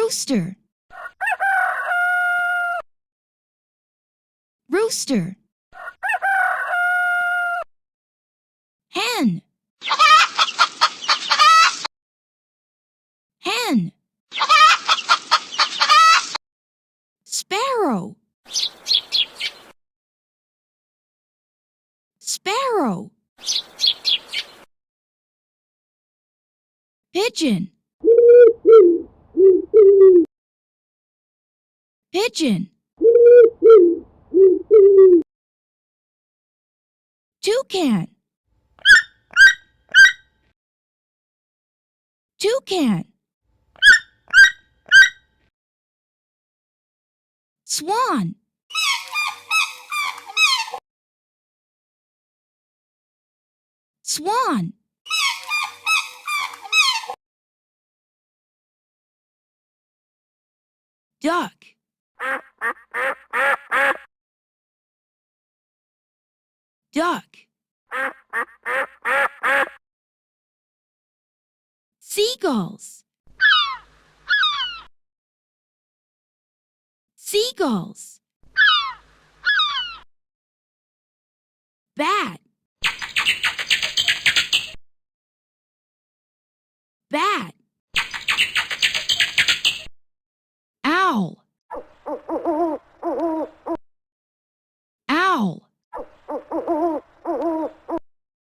Rooster. Rooster. Hen. Hen. Sparrow. Sparrow. Pigeon. Pigeon. Toucan. Toucan. Swan. Swan. Duck. Duck. Seagulls. Seagulls. Bat. Bat.